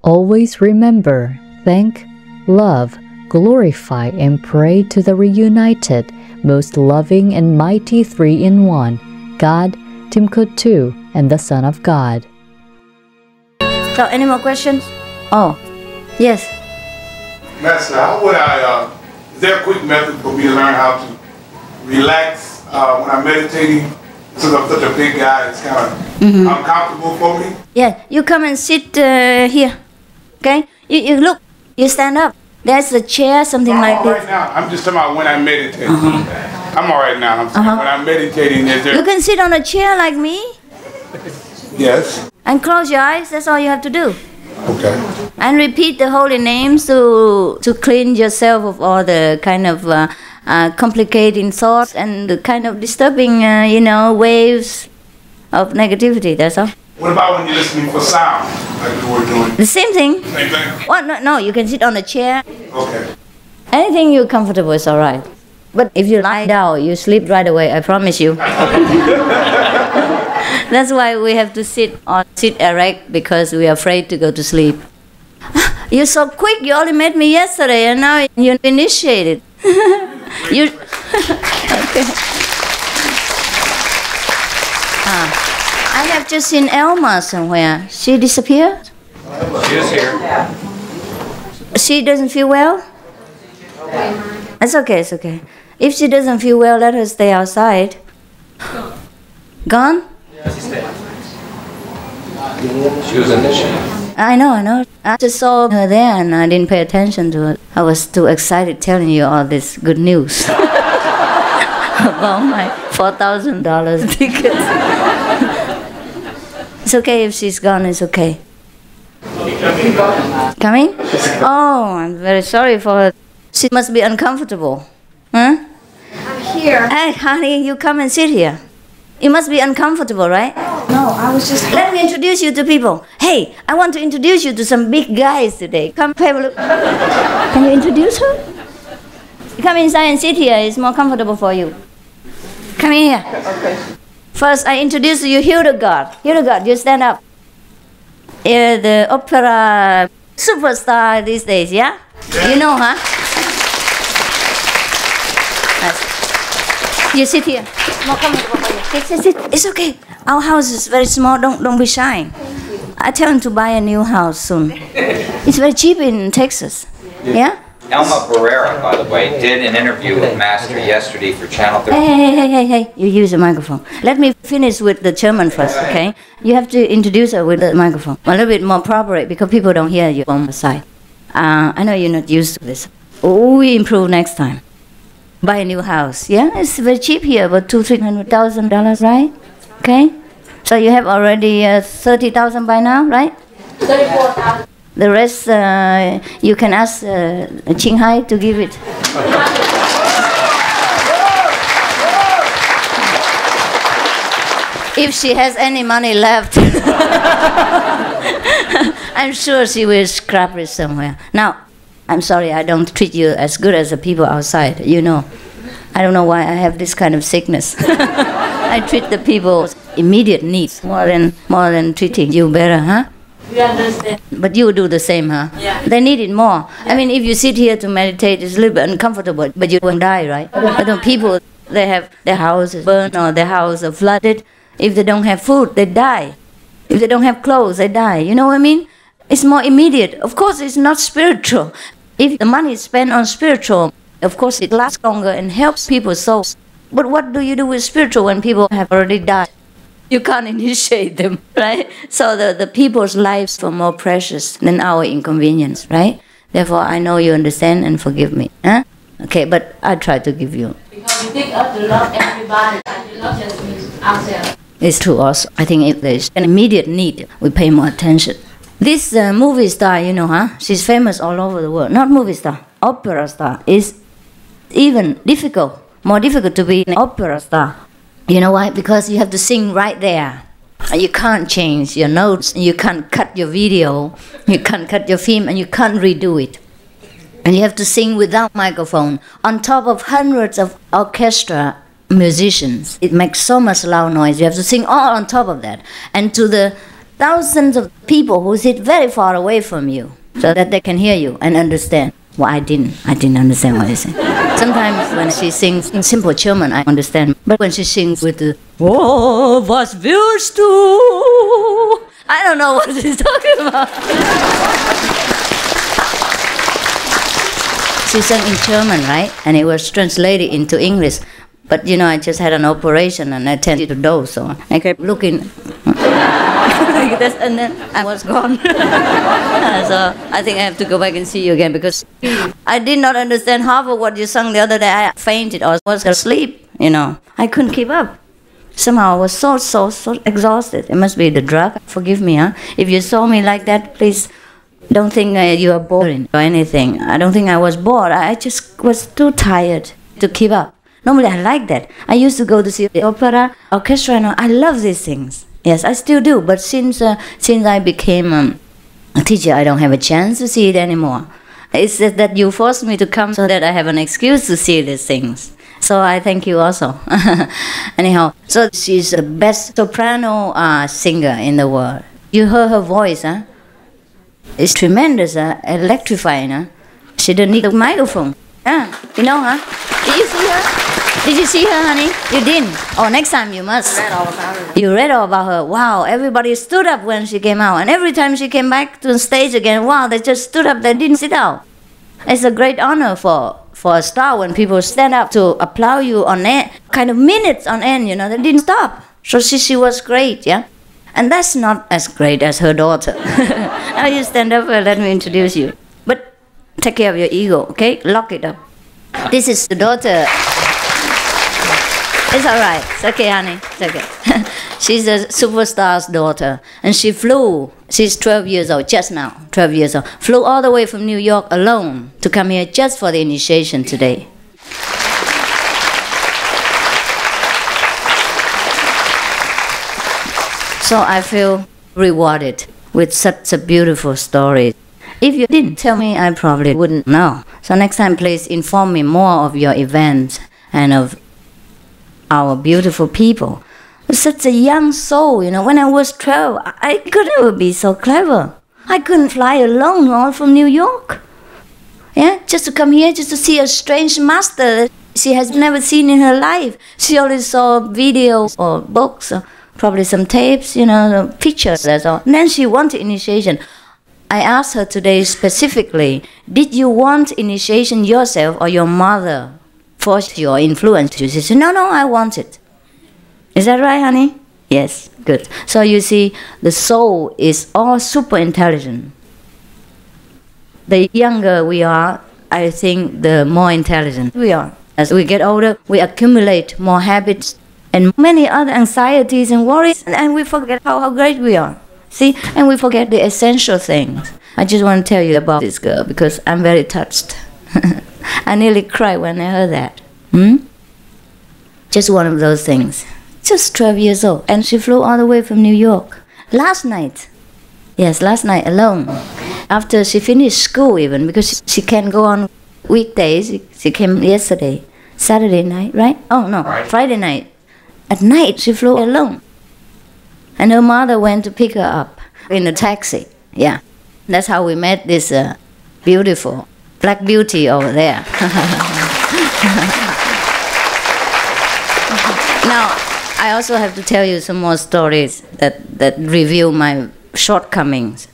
Always remember, thank, love, glorify, and pray to the reunited, most loving and mighty three-in-one, God, Timkut and the Son of God. So, any more questions? Oh, yes. Master, how would I, is there a quick method for me to learn how to relax when I'm meditating? Since I'm such a big guy, it's kind of uncomfortable for me. Yeah, you come and sit here, okay? You look, you stand up. There's a chair, something like this. Right now, I'm just talking about when I'm meditating. I'm all right now. I'm saying when I'm meditating, is there... You can sit on a chair like me. Yes. And close your eyes, that's all you have to do. Okay. And repeat the holy names to clean yourself of all the kind of complicating thoughts and the kind of disturbing, waves of negativity, that's all. What about when you're listening for sound, like we were doing? The same thing. Same thing? Well, no, you can sit on a chair. Okay. Anything you're comfortable is all right. But if you lie down, you sleep right away, I promise you. That's why we have to sit erect, because we are afraid to go to sleep. You're so quick, you only met me yesterday and now you're initiated. You okay. I have just seen Elma somewhere. She disappeared? She is here. She doesn't feel well? It's okay, it's okay. If she doesn't feel well, let her stay outside. Gone? She was initiated. I know. I just saw her there and I didn't pay attention to it. I was too excited telling you all this good news about my $4,000 ticket. It's okay if she's gone, it's okay. Coming? Oh, I'm very sorry for her. She must be uncomfortable. Huh? I'm here. Hey, honey, you come and sit here. You must be uncomfortable, right? No, I was just... Let me introduce you to people. Hey, I want to introduce you to some big guys today. Come have a look. Can you introduce her? You come inside and sit here. It's more comfortable for you. Come in here. Okay. First, I introduce you Hildegard. Hildegard, you stand up. The opera superstar these days, yeah? You know, huh? Nice. You sit here. More comfortable for you. Sit. It's okay. Our house is very small. Don't be shy. I tell him to buy a new house soon. It's very cheap in Texas. Yeah? Elma Barrera, by the way, did an interview with Master yesterday for Channel 13. Hey. You use a microphone. Let me finish with the German first, okay? You have to introduce her with the microphone. A little bit more proper, because people don't hear you on the side. I know you're not used to this. We improve next time. Buy a new house. Yeah, it's very cheap here, about $200,000-$300,000, right? Okay. So you have already 30,000 by now, right? 34,000. The rest you can ask Qinghai to give it. If she has any money left, I'm sure she will scrap it somewhere. Now, I'm sorry, I don't treat you as good as the people outside, you know. I don't know why I have this kind of sickness. I treat the people's immediate needs more than treating you better, huh? You understand? But you do the same, huh? Yeah. They need it more. Yeah. I mean, if you sit here to meditate, it's a little bit uncomfortable, but you won't die, right? But when people, they have their houses burned or their house flooded, if they don't have food, they die. If they don't have clothes, they die. You know what I mean? It's more immediate. Of course, it's not spiritual. If the money is spent on spiritual, of course, it lasts longer and helps people's souls. But what do you do with spiritual when people have already died? You can't initiate them, right? So the people's lives are more precious than our inconvenience, right? Therefore, I know you understand and forgive me. Huh? Okay, but I try to give you. Because we think us to love everybody, and not just ourselves. It's true also. I think if there's an immediate need, we pay more attention. This movie star, you know, huh? She's famous all over the world. Not movie star, opera star. Is even more difficult to be an opera star. You know why? Because you have to sing right there. You can't change your notes, you can't cut your video, you can't cut your film, and you can't redo it. And you have to sing without microphone, on top of hundreds of orchestra musicians. It makes so much loud noise. You have to sing all on top of that. And to the thousands of people who sit very far away from you so that they can hear you and understand. Well, I didn't understand what they said. Sometimes when she sings in simple German, I understand. But when she sings with the "Oh, was willst du?" I don't know what she's talking about. She sang in German, right? And it was translated into English. But you know, I just had an operation and I tended to doze, so I kept looking like this, and then I was gone. So I think I have to go back and see you again, because I did not understand half of what you sang the other day. I fainted or was asleep, you know. I couldn't keep up. Somehow I was so exhausted. It must be the drug. Forgive me, huh? If you saw me like that, please don't think you are boring or anything. I don't think I was bored. I just was too tired to keep up. Normally I like that. I used to go to see the opera, orchestra, and I love these things. Yes, I still do. But since I became a teacher, I don't have a chance to see it anymore. It's just that you forced me to come so that I have an excuse to see these things. So I thank you also. Anyhow, so she's the best soprano singer in the world. You heard her voice, huh? It's tremendous, electrifying, huh? She didn't need a microphone. You know, huh? Did you see her? Did you see her, honey? You didn't? Oh, next time you must. Read all about her. You read all about her. Wow, everybody stood up when she came out. And every time she came back to the stage again, wow, they just stood up, they didn't sit down. It's a great honor for a star when people stand up to applaud you on end, kind of minutes on end, you know, they didn't stop. So she was great, yeah? And that's not as great as her daughter. Now you stand up and let me introduce you. But take care of your ego, okay? Lock it up. This is the daughter. It's all right. It's okay, honey. It's okay. She's a superstar's daughter. And she flew. She's 12 years old, just now. 12 years old. Flew all the way from New York alone to come here just for the initiation today. So I feel rewarded with such a beautiful story. If you didn't tell me, I probably wouldn't know. So next time, please inform me more of your events and of our beautiful people. Such a young soul, you know. When I was 12, I could never be so clever. I couldn't fly alone all from New York. Yeah, just to come here, just to see a strange master that she has never seen in her life. She only saw videos or books, or probably some tapes, you know, pictures, that's all. And then she wanted initiation. I asked her today specifically, did you want initiation yourself or your mother forced you or influenced you? She said, no, I want it. Is that right, honey? Yes, good. So you see, the soul is all super intelligent. The younger we are, I think the more intelligent we are. As we get older, we accumulate more habits and many other anxieties and worries, and we forget how great we are. See, and we forget the essential things. I just want to tell you about this girl because I'm very touched. I nearly cried when I heard that. Just one of those things. Just 12 years old, and she flew all the way from New York. Last night. Yes, last night alone. After she finished school even, because she can't go on weekdays. She came yesterday. Saturday night, right? Oh, no, Friday night. At night, she flew alone. And her mother went to pick her up in a taxi. Yeah, that's how we met this beautiful black beauty over there. Now, I also have to tell you some more stories that reveal my shortcomings.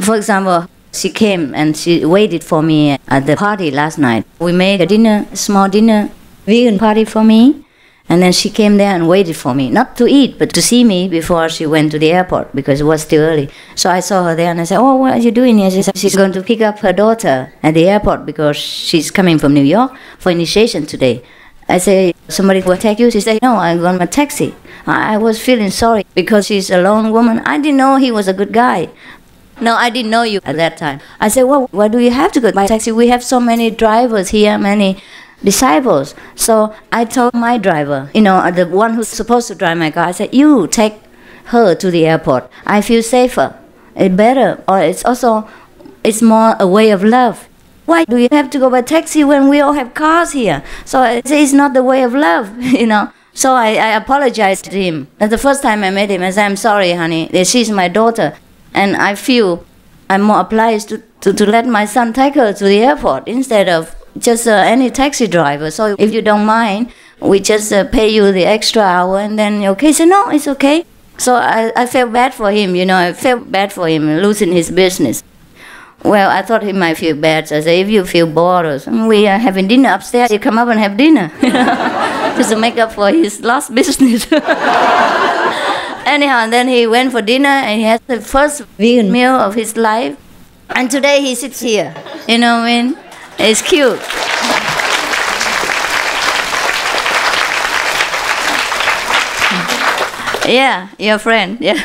For example, she came and she waited for me at the party last night. We made a dinner, a small dinner, vegan party for me. And then she came there and waited for me, not to eat, but to see me before she went to the airport, because it was still early. So I saw her there and I said, oh, what are you doing here? She said she's going to pick up her daughter at the airport because she's coming from New York for initiation today. I said, somebody will take you? She said, no, I'm on my taxi. I was feeling sorry because she's a lone woman. I didn't know he was a good guy. No, I didn't know you at that time. I said, well, why do you have to go by taxi? We have so many drivers here, many disciples. So I told my driver, you know, the one who's supposed to drive my car, I said, you take her to the airport. I feel safer. It's better. Or it's more a way of love. Why do you have to go by taxi when we all have cars here? So it's not the way of love, you know. So I apologized to him. That's the first time I met him. I said, I'm sorry, honey. She's my daughter. And I feel I'm more obliged to let my son take her to the airport instead of just any taxi driver. So if you don't mind, we just pay you the extra hour and then you're okay. He said, no, it's okay. So I felt bad for him, you know. I felt bad for him losing his business. Well, I thought he might feel bad. So I said, if you feel bored or something, we are having dinner upstairs. You come up and have dinner, just to make up for his lost business. Anyhow, and then he went for dinner and he had the first vegan meal of his life. And today he sits here. You know what I mean? It's cute. Yeah, your friend. Yeah.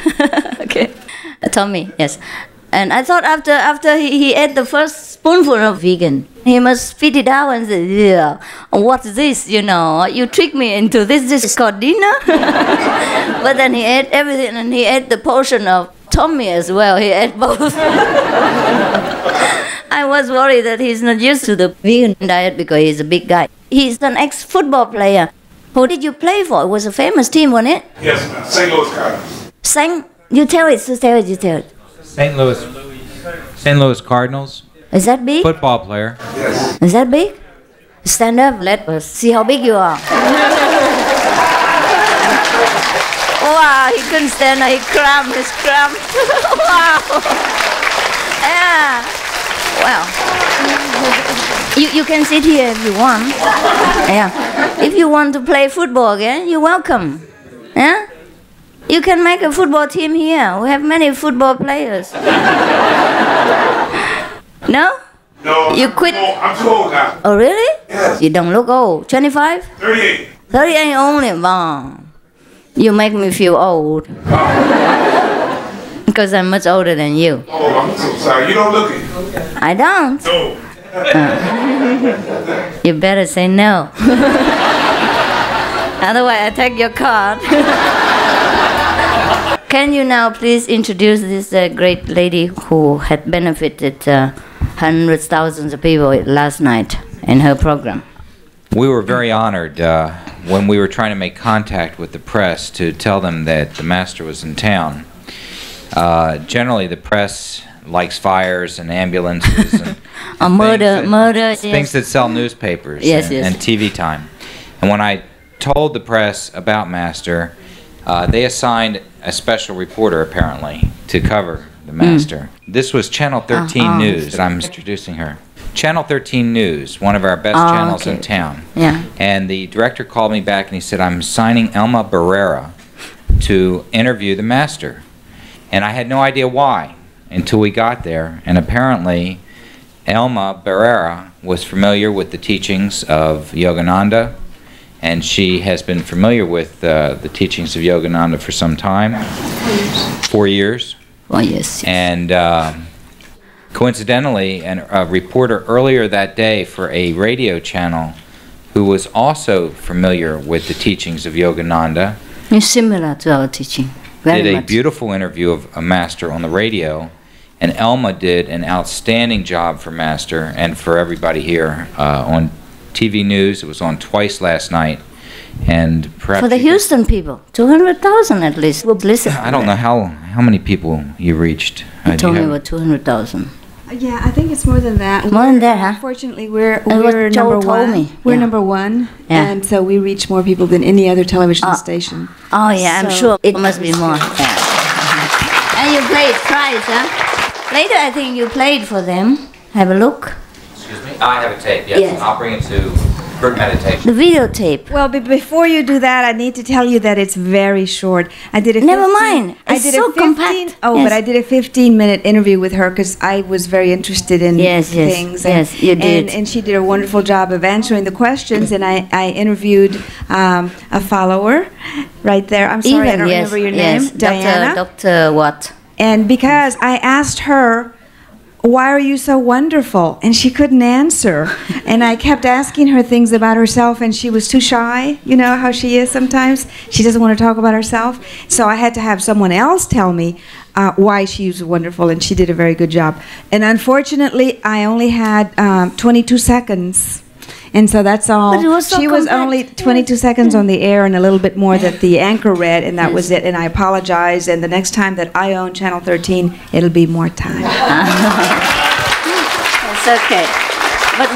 Okay. Tommy, yes. And I thought after he ate the first spoonful of vegan, he must spit it out and say, yeah, what's this, you know? You tricked me into this. This is called dinner? But then he ate everything, and he ate the portion of Tommy as well. He ate both. I was worried that he's not used to the vegan diet because he's a big guy. He's an ex-football player. Who did you play for? It was a famous team, wasn't it? Yes, ma'am. St. Louis Cardinals. You tell it. St. Louis Cardinals. Is that big? Football player. Yes. Is that big? Stand up. Let us see how big you are. Wow, he couldn't stand up. He cramped. Wow. Yeah. Well, you can sit here if you want. Yeah. If you want to play football again, you're welcome. Yeah. You can make a football team here. We have many football players. No? No. You quit? I'm too old now. Oh, really? Yes. You don't look old. 25? 38. 38 only. Wow. You make me feel old. Because I'm much older than you. Oh, I'm so sorry. You don't look it. I don't. No. You better say no. Otherwise, I take your card. Can you now please introduce this great lady who had benefited hundreds, thousands of people last night in her program? We were very honored when we were trying to make contact with the press to tell them that the Master was in town. Generally, the press likes fires and ambulances and murder, things that sell newspapers and TV time. And when I told the press about Master, they assigned a special reporter, apparently, to cover the Master. This was Channel 13 News that I'm introducing her. Channel 13 News, one of our best channels in town. Yeah. And the director called me back and he said, I'm signing Elma Barrera to interview the Master. And I had no idea why until we got there. And apparently, Elma Barrera was familiar with the teachings of Yogananda, and she has been familiar with the teachings of Yogananda for some time. 4 years. Oh, yes. And coincidentally, a reporter earlier that day for a radio channel who was also familiar with the teachings of Yogananda It's similar to our teaching. did a beautiful interview of a Master on the radio, and Elma did an outstanding job for Master and for everybody here on TV news. It was on twice last night, and perhaps for the Houston people, 200,000 at least will listen. I don't know how many people you reached. You told me about 200,000. Yeah, I think it's more than that. More than that, huh? Unfortunately, we're what number Joe one. told me. We're Yeah. number one, Yeah. and so we reach more people than any other television station. Oh, yeah, I'm So- sure it must be more. Yeah. And you played twice, huh? Later, I think you played for them. Have a look. Excuse me? I have a tape, yes. Yes. I'll bring it to group meditation. The videotape. Well, before you do that, I need to tell you that it's very short. I did a Never 15 mind. I It's did so a 15, compact. Oh, Yes. but I did a 15-minute interview with her because I was very interested in Yes, things. yes, you did. And she did a wonderful job of answering the questions, and I interviewed a follower right there. I'm sorry, I don't remember your name. Yes. Diana. Dr. What? And because I asked her, why are you so wonderful? And she couldn't answer. And I kept asking her things about herself, and she was too shy. You know how she is sometimes? She doesn't want to talk about herself. So I had to have someone else tell me why she was wonderful, and she did a very good job. And unfortunately, I only had 22 seconds. And so that's all. But it was so she was compact. only 22 seconds on the air and a little bit more that the anchor read, and that was it. And I apologize. And the next time that I own Channel 13, it'll be more time. It's okay. But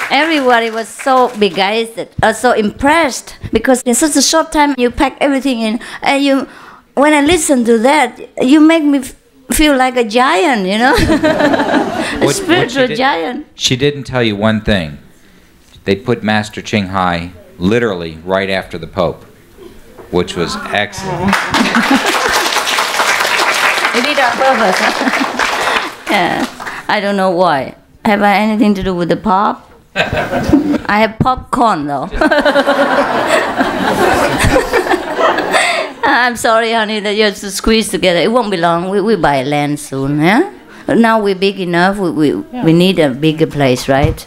everybody was so begeistred, so impressed, because in such a short time you pack everything in, and when I listen to that, you make me feel like a giant, you know, a spiritual giant. She didn't tell you one thing. They put Master Ching Hai literally right after the Pope, which was excellent. You did on purpose. Yeah, I don't know why. Have I anything to do with the pop? I have popcorn though. I'm sorry, honey, that you have to squeeze together. It won't be long. We buy land soon, yeah? Now we're big enough. We need a bigger place, right?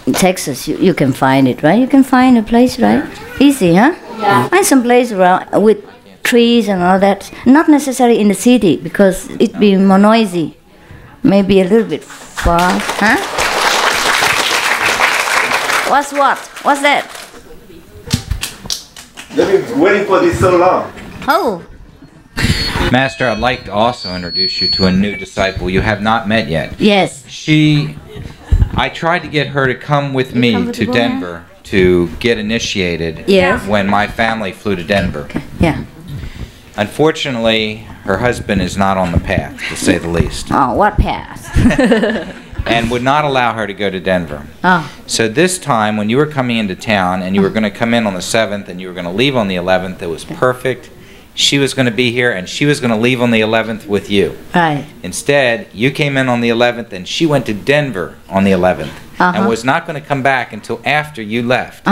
In Texas, you can find it, right? You can find a place, right? Easy, huh? Yeah. Find some place around with trees and all that. Not necessarily in the city, because it'd be more noisy. Maybe a little bit far, huh? What's that? They've been waiting for this so long. Oh. Master, I'd like to also introduce you to a new disciple you have not met yet. Yes. I tried to get her to come with me to Denver to get initiated when my family flew to Denver. Okay. Yeah. Unfortunately, her husband is not on the path, to say the least. Oh, what path? And would not allow her to go to Denver. Oh. So this time, when you were coming into town, and you were going to come in on the 7th, and you were going to leave on the 11th, it was perfect. She was going to be here, and she was going to leave on the 11th with you. Right. Instead, you came in on the 11th, and she went to Denver on the 11th, and was not going to come back until after you left.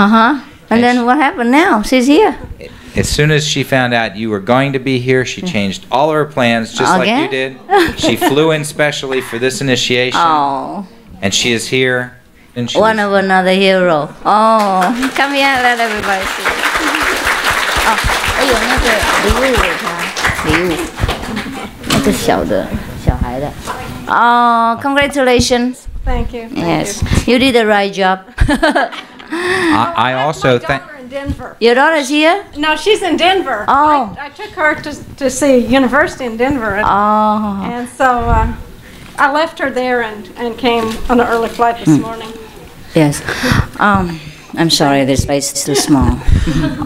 And then what happened now? She's here. As soon as she found out you were going to be here, she changed all of her plans, just like you did. She flew in specially for this initiation. Oh. And she is here. And she One of another hero. Oh, come here, let everybody see. Oh, 有那个礼物给他，礼物，那个小的小孩的。Oh, congratulations. Thank you. Yes, you did the right job. I also think. Denver. Your daughter's here? No, she's in Denver. Oh. I took her to see university in Denver. And so I left her there and came on an early flight this morning. Yes. I'm sorry, this place is too small.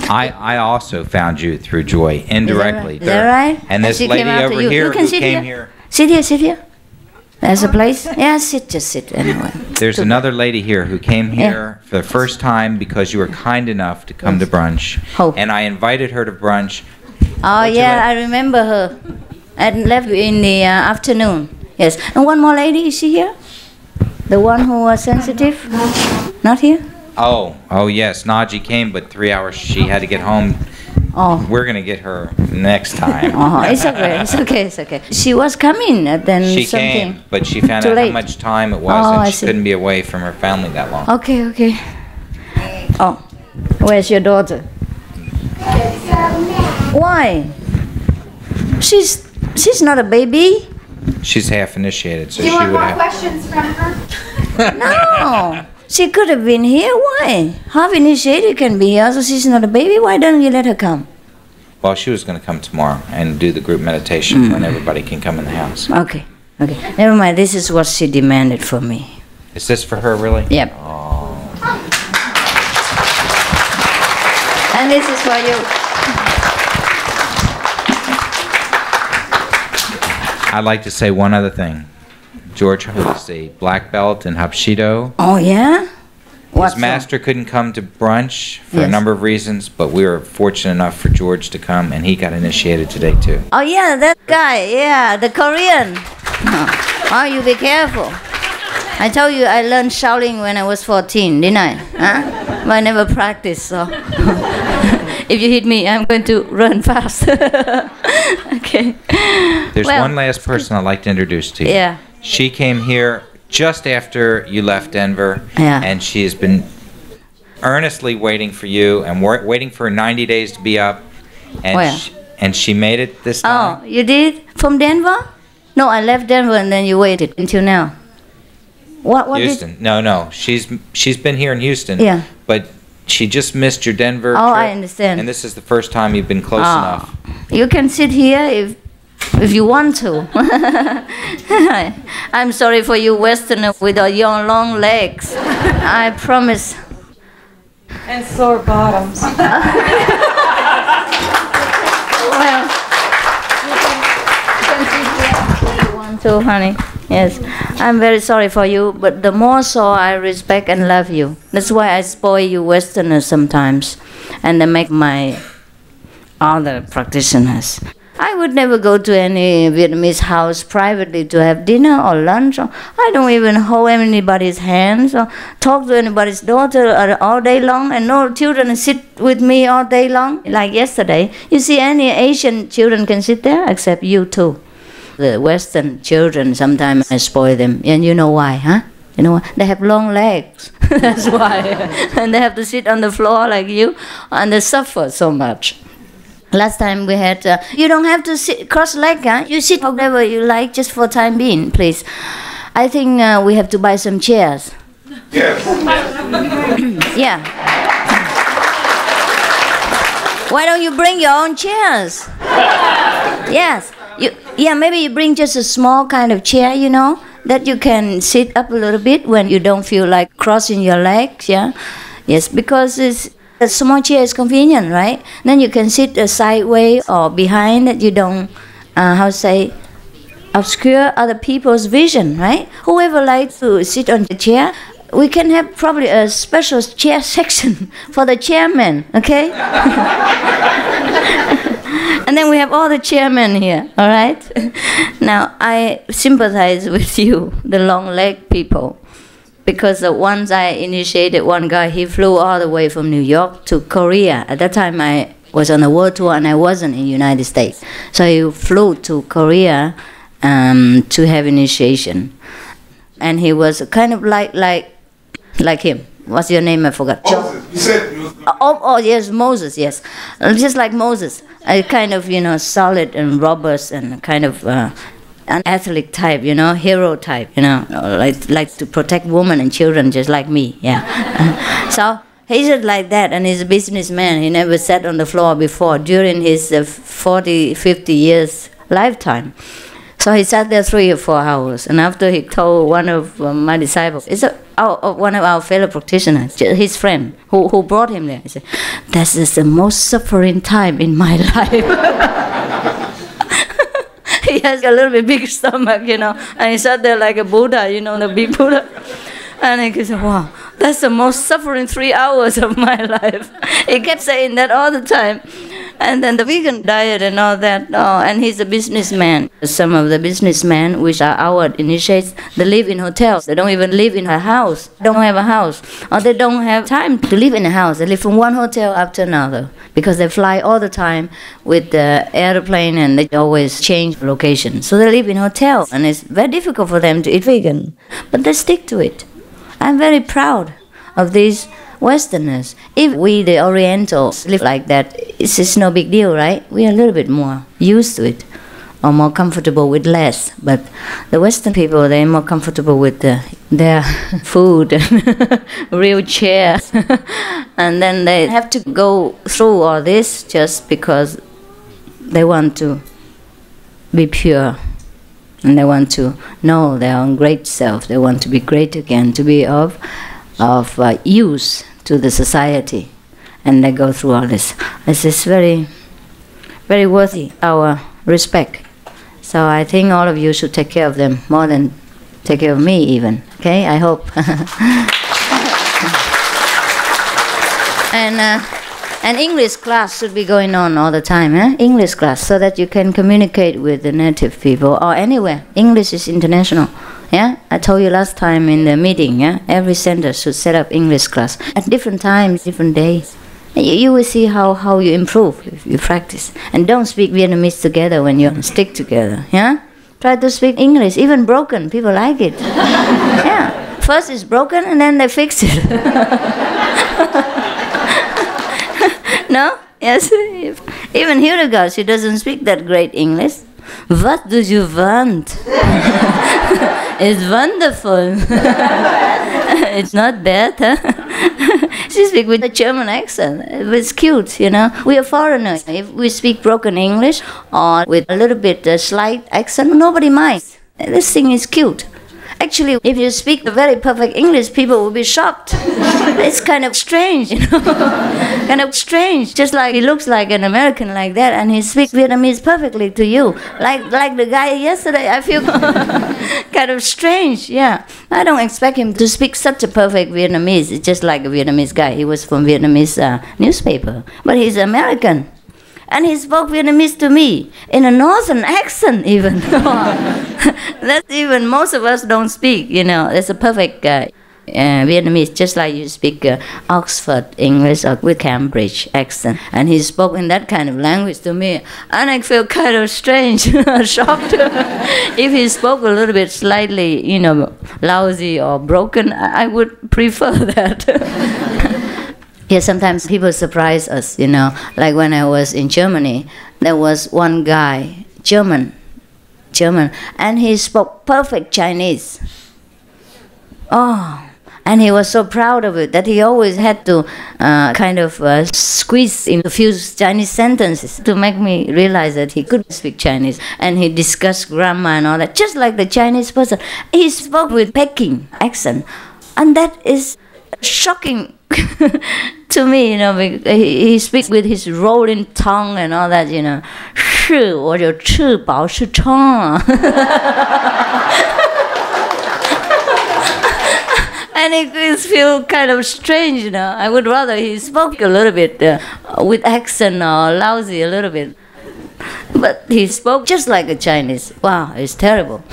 I also found you through Joy, indirectly. Is that right? And this lady over here who came here. Sit here. There's a place? Yeah, just sit anyway. There's another lady here who came here for the first time because you were kind enough to come to brunch. And I invited her to brunch. Oh, yeah, I remember her. I left in the afternoon. Yes. And one more lady, is she here? The one who was sensitive? Not here? Oh, yes. Naji came, but 3 hours she had to get home. Oh. We're going to get her next time. It's okay. She was coming, then she something. Came, but she found out how much time it was, and she couldn't be away from her family that long. Okay. Oh, where's your daughter? Why? She's not a baby. She's half initiated, so Do you she want would more have. questions from her? No, she could have been here. Why? Half initiated can be here, so she's not a baby. Why don't you let her come? Well, she was going to come tomorrow and do the group meditation when everybody can come in the house. Okay. Never mind. This is what she demanded from me. Is this for her, really? Yep. Oh. And this is for you. I'd like to say one other thing. George is a black belt in Hapshido. Oh, yeah? His master couldn't come to brunch for a number of reasons, but we were fortunate enough for George to come, and he got initiated today, too. Oh, yeah, that guy. Yeah, the Korean. Oh, you be careful. I told you I learned Shaolin when I was 14, didn't I? Huh? But I never practiced, so... If you hit me, I'm going to run fast. Okay. There's one last person I'd like to introduce to you. Yeah. She came here just after you left Denver, and she has been earnestly waiting for you and waiting for 90 days to be up. And, and she made it this time. Oh, you did? From Denver? No, I left Denver and then you waited until now. What Houston. No. She's been here in Houston. Yeah. But she just missed your Denver Oh, trip. I understand. And this is the first time you've been close enough. You can sit here if you want to. I'm sorry for you Westerner with your long legs. I promise. And sore bottoms. Well, you can sit here if you want to, honey. Yes, I'm very sorry for you, but the more so I respect and love you. That's why I spoil you Westerners sometimes, and I make my other practitioners. I would never go to any Vietnamese house privately to have dinner or lunch. I don't even hold anybody's hands or talk to anybody's daughter all day long, and no children sit with me all day long. Like yesterday, you see any Asian children can sit there except you two. The Western children, sometimes I spoil them. And you know why, huh? You know why? They have long legs. That's why. And they have to sit on the floor like you, and they suffer so much. Last time we had, you don't have to sit cross-legged, huh? You sit whatever you like, just for time being, please. I think we have to buy some chairs. Yes. Yeah. Why don't you bring your own chairs? Yes. Maybe you bring just a small kind of chair, you know, that you can sit up a little bit when you don't feel like crossing your legs, yeah? Yes, because a small chair is convenient, right? Then you can sit sideways or behind that you don't, obscure other people's vision, right? Whoever likes to sit on the chair, we can have probably a special chair section for the chairman, okay? And then we have all the chairmen here, all right? Now, I sympathize with you, the long-legged people, because once I initiated one guy, he flew all the way from New York to Korea. At that time, I was on a world tour and I wasn't in the United States. So he flew to Korea to have initiation. And he was kind of like him. What's your name? I forgot. Moses. You said you was... Yes, Moses, yes. Just like Moses. A kind of, solid and robust and kind of an athlete type, hero type, like to protect women and children just like me, yeah. So he's just like that, and he's a businessman. He never sat on the floor before during his 40, 50 years lifetime. So he sat there 3 or 4 hours, and after he told one of my disciples, one of our fellow practitioners, his friend, who brought him there, he said, "This is the most suffering time in my life." He has a little bit big stomach, and he sat there like a Buddha, the big Buddha. And he said, "Wow, that's the most suffering 3 hours of my life." He kept saying that all the time. And then the vegan diet and all that. And he's a businessman. Some of the businessmen, which are our initiates, they live in hotels. They don't even live in a house. They don't have a house. Or they don't have time to live in a house. They live from one hotel after another because they fly all the time with the airplane and they always change location. So they live in hotels, and it's very difficult for them to eat vegan. But they stick to it. I'm very proud of these Westerners. If we, the Orientals, live like that, it's no big deal, right? We are a little bit more used to it, or more comfortable with less. But the Western people, they're more comfortable with their food and real chairs. And then they have to go through all this just because they want to be pure. And they want to know their own great self. They want to be great again, to be of use to the society, and they go through all this. This is very, very worthy our respect. So I think all of you should take care of them more than take care of me even. Okay, I hope. And English class should be going on all the time, English class, so that you can communicate with the native people or anywhere. English is international. Yeah, I told you last time in the meeting, every center should set up English class at different times, different days. You will see how you improve if you practice. And don't speak Vietnamese together when you stick together, Try to speak English, even broken, people like it. Yeah, first it's broken and then they fix it. No? Yes, even Hildegard, she doesn't speak that great English. What do you want? It's wonderful. It's not bad, huh? She speaks with a German accent. It's cute, you know. We are foreigners. If we speak broken English or with a little bit slight accent, nobody minds. This thing is cute. Actually, if you speak the very perfect English, people will be shocked. It's kind of strange, you know. Kind of strange. Just like he looks like an American like that, and he speaks Vietnamese perfectly to you. Like the guy yesterday, I feel kind of strange, yeah. I don't expect him to speak such a perfect Vietnamese. It's just like a Vietnamese guy. He was from Vietnamese newspaper. But he's American. And he spoke Vietnamese to me in a northern accent even. That's even most of us don't speak, you know. It's a perfect Vietnamese, just like you speak Oxford English or with Cambridge accent. And he spoke in that kind of language to me. And I feel kind of strange, shocked. If he spoke a little bit slightly, you know, lousy or broken, I would prefer that. Yeah, sometimes people surprise us, you know. Like when I was in Germany, there was one guy, German, and he spoke perfect Chinese. Oh, and he was so proud of it that he always had to squeeze in a few Chinese sentences to make me realize that he could speak Chinese. And he discussed grammar and all that, just like the Chinese person. He spoke with Peking accent, and that is shocking to me, you know. He speaks with his rolling tongue and all that, you know. 是我有吃饱是撑 And it feels kind of strange, you know. I would rather he spoke a little bit with accent or lousy a little bit. But he spoke just like a Chinese. Wow, it's terrible.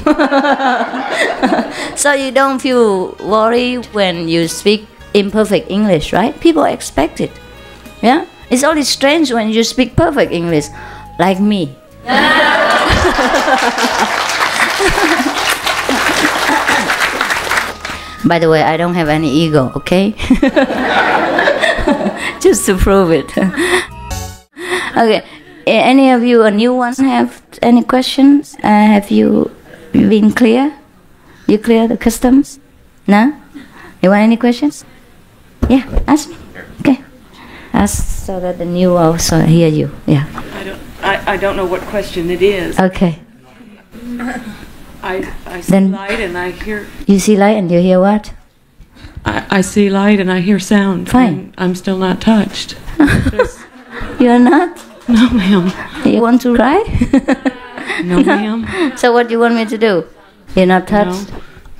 So you don't feel worried when you speak imperfect English, right? People expect it. Yeah? It's only strange when you speak perfect English, like me. By the way, I don't have any ego, okay? Just to prove it. Okay. Any of you, a new one, have any questions? Have you been clear? You clear the customs? No? You want any questions? Yeah, ask me. Okay. Ask so that the new also hear you. Yeah. I don't know what question it is. Okay. I see light and I hear... You see light and you hear what? I see light and I hear sound. Fine. I'm still not touched. You're not? No, ma'am. You want to cry? No, ma'am. So what do you want me to do? You're not touched?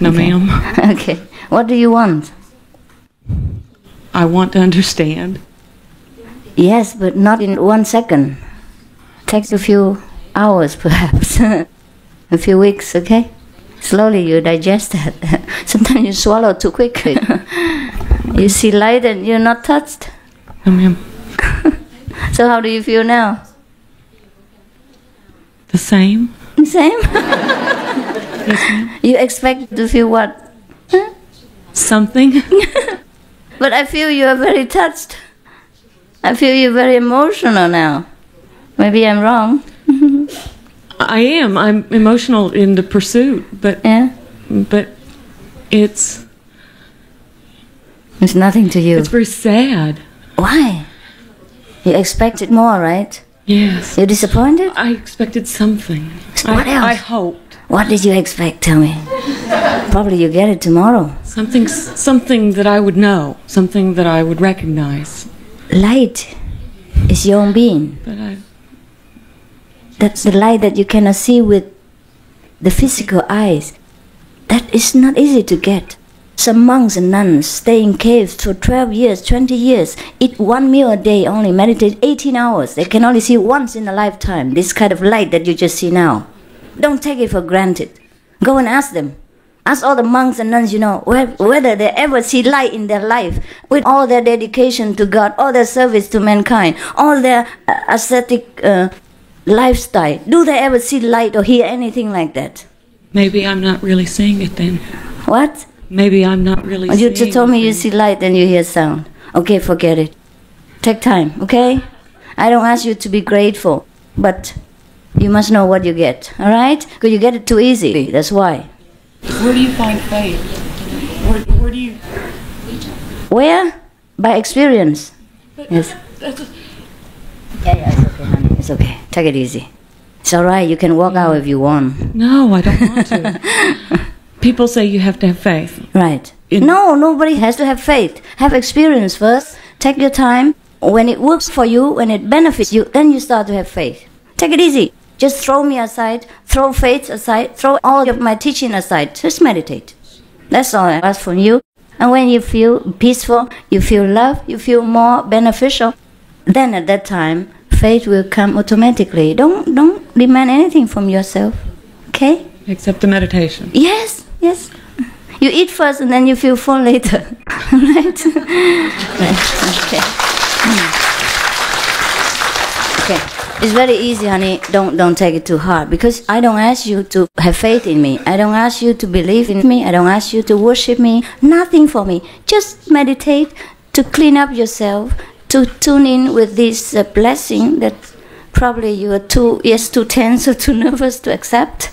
No, okay. ma'am. Okay. What do you want? I want to understand. Yes, but not in 1 second. Takes a few hours, perhaps. A few weeks, okay? Slowly you digest that. Sometimes you swallow too quickly. You see light and you're not touched? No, ma'am. So how do you feel now? The same. The same? Yes, ma'am. You expect to feel what? Huh? Something. But I feel you are very touched. I feel you're very emotional now. Maybe I'm wrong. I am. I'm emotional in the pursuit, but yeah. But it's nothing to you. It's very sad. Why? You expected more, right? Yes. You're disappointed? I expected something. What else? I hoped. What did you expect? Tell me. Probably you get it tomorrow. Something that I would know. Something that I would recognize. Light is your own being. But that's the light that you cannot see with the physical eyes. That is not easy to get. Some monks and nuns stay in caves for 12 years, 20 years, eat 1 meal a day only, meditate 18 hours. They can only see once in a lifetime this kind of light that you just see now. Don't take it for granted. Go and ask them. Ask all the monks and nuns, you know, whether they ever see light in their life with all their dedication to God, all their service to mankind, all their ascetic lifestyle. Do they ever see light or hear anything like that? Maybe I'm not really seeing it then. What? Maybe I'm not really seeing it. You told me you see light and you hear sound. Okay, forget it. Take time, okay? I don't ask you to be grateful, but You must know what you get, all right? Because you get it too easily, that's why. Where do you find faith? Where do you... Where? By experience. Yes. Yeah, it's okay, honey. It's okay. Take it easy. It's all right. You can walk out if you want. No, I don't want to. People say you have to have faith. Right. No, nobody has to have faith. Have experience first. Take your time. When it works for you, when it benefits you, then you start to have faith. Take it easy. Just throw me aside. Throw faith aside. Throw all of my teaching aside. Just meditate. That's all I ask from you. And when you feel peaceful, you feel love, you feel more beneficial, then at that time, faith will come automatically. Don't demand anything from yourself. Okay? Except the meditation. Yes, yes. You eat first and then you feel full later. Right? Okay. Okay. It's very easy, honey. Don't take it too hard, because I don't ask you to have faith in me. I don't ask you to believe in me. I don't ask you to worship me. Nothing for me. Just meditate to clean up yourself, to tune in with this blessing that probably you are too tense or too nervous to accept,